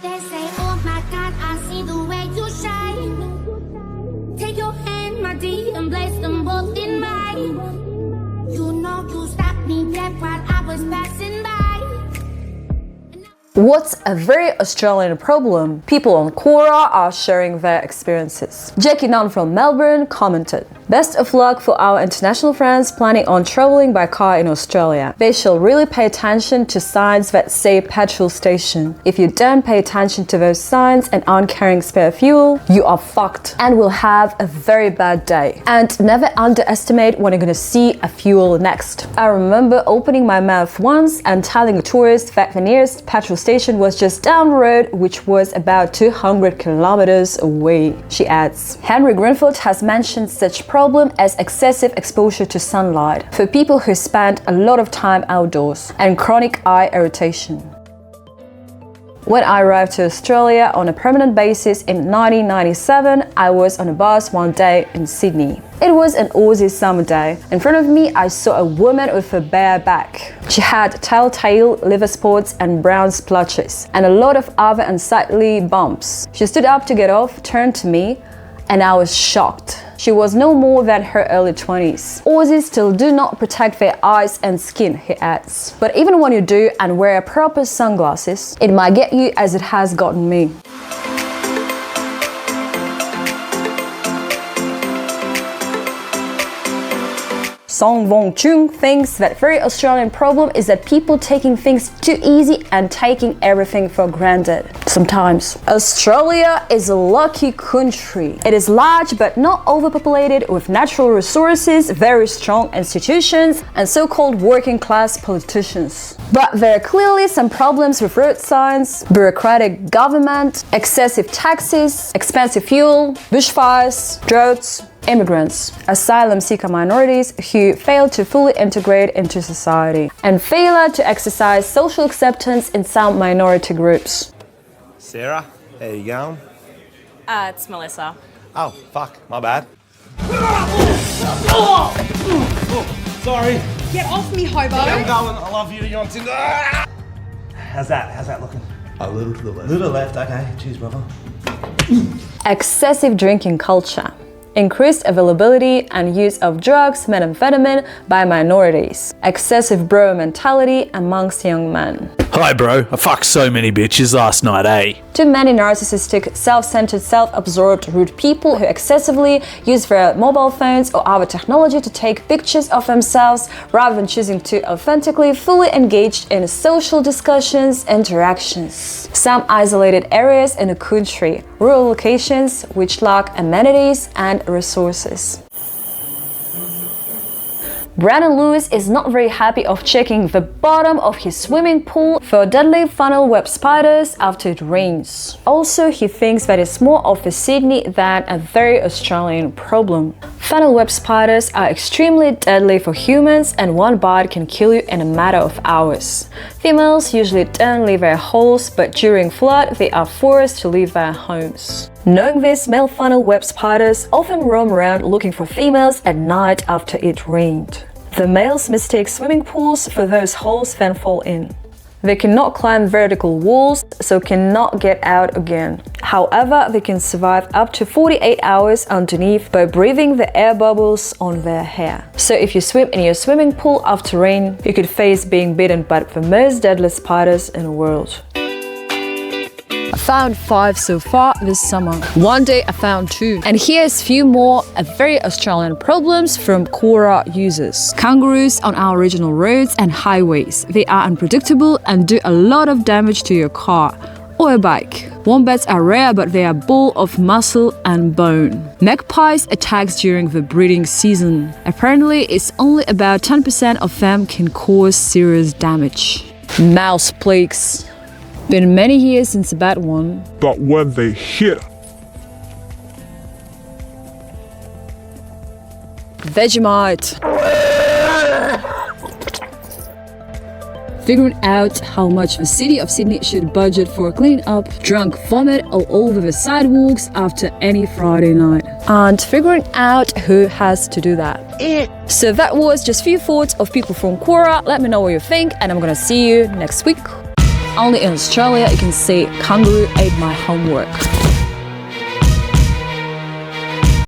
They say, oh my God, I see the way you shine. Take your hand, my dear, and place them both in mine. You know you stopped me dead while I was passing by. What's a very Australian problem? People on Quora are sharing their experiences. Jackie Nunn from Melbourne commented, "Best of luck for our international friends planning on traveling by car in Australia. They shall really pay attention to signs that say petrol station. If you don't pay attention to those signs and aren't carrying spare fuel, you are fucked and will have a very bad day. And never underestimate when you're gonna see a fuel next." I remember opening my mouth once and telling a tourist that the nearest petrol station was just down the road, which was about 200 kilometers away, she adds. Henry Greenfield has mentioned such problem as excessive exposure to sunlight for people who spend a lot of time outdoors and chronic eye irritation. When I arrived to Australia on a permanent basis in 1997, I was on a bus one day in Sydney. It was an Aussie summer day. In front of me, I saw a woman with a bare back. She had telltale liver spots and brown splotches, and a lot of other unsightly bumps. She stood up to get off, turned to me, and I was shocked. She was no more than her early 20s. Aussies still do not protect their eyes and skin, he adds. But even when you do and wear proper sunglasses, it might get you as it has gotten me. Song Wong Chung thinks that very Australian problem is that people taking things too easy and taking everything for granted. Sometimes. Australia is a lucky country. It is large but not overpopulated with natural resources, very strong institutions, and so-called working class politicians. But there are clearly some problems with road signs, bureaucratic government, excessive taxes, expensive fuel, bushfires, droughts, immigrants, asylum seeker minorities who fail to fully integrate into society, and failure to exercise social acceptance in some minority groups. Sarah, how you going? It's Melissa. Oh, fuck, my bad. Sorry. Get off me, hobo! I'm going, I love you, you're on Tinder. How's that looking? A little to the left. Little left, okay. Cheers, brother. Excessive drinking culture. Increased availability and use of drugs, methamphetamine, by minorities. Excessive bro mentality amongst young men. Hi bro, I fucked so many bitches last night, eh? Too many narcissistic, self-centered, self-absorbed, rude people who excessively use their mobile phones or other technology to take pictures of themselves rather than choosing to authentically, fully engage in social discussions, interactions. Some isolated areas in the country, rural locations which lack amenities and resources. Brandon Lewis is not very happy of checking the bottom of his swimming pool for deadly funnel web spiders after it rains. Also, he thinks that it's more of a Sydney than a very Australian problem. Funnel web spiders are extremely deadly for humans, and one bite can kill you in a matter of hours. Females usually don't leave their holes, but during flood they are forced to leave their homes. Knowing this, male funnel web spiders often roam around looking for females at night after it rained. The males mistake swimming pools for those holes then fall in. They cannot climb vertical walls, so cannot get out again. However, they can survive up to 48 hours underneath by breathing the air bubbles on their hair. So if you swim in your swimming pool after rain, you could face being bitten by the most deadly spiders in the world. I found 5 so far this summer. One day I found 2. And here's few more very Australian problems from Quora users. Kangaroos on our regional roads and highways. They are unpredictable and do a lot of damage to your car or a bike. Wombats are rare, but they are full of muscle and bone. Magpies attacks during the breeding season. Apparently, it's only about 10% of them can cause serious damage. Mouse plagues. Been many years since a bad one. But when they hit, Vegemite. Figuring out how much the city of Sydney should budget for cleaning up drunk vomit all over the sidewalks after any Friday night. And figuring out who has to do that. So that was just few thoughts of people from Quora. Let me know what you think, and I'm gonna see you next week. only in Australia you can see kangaroo ate my homework.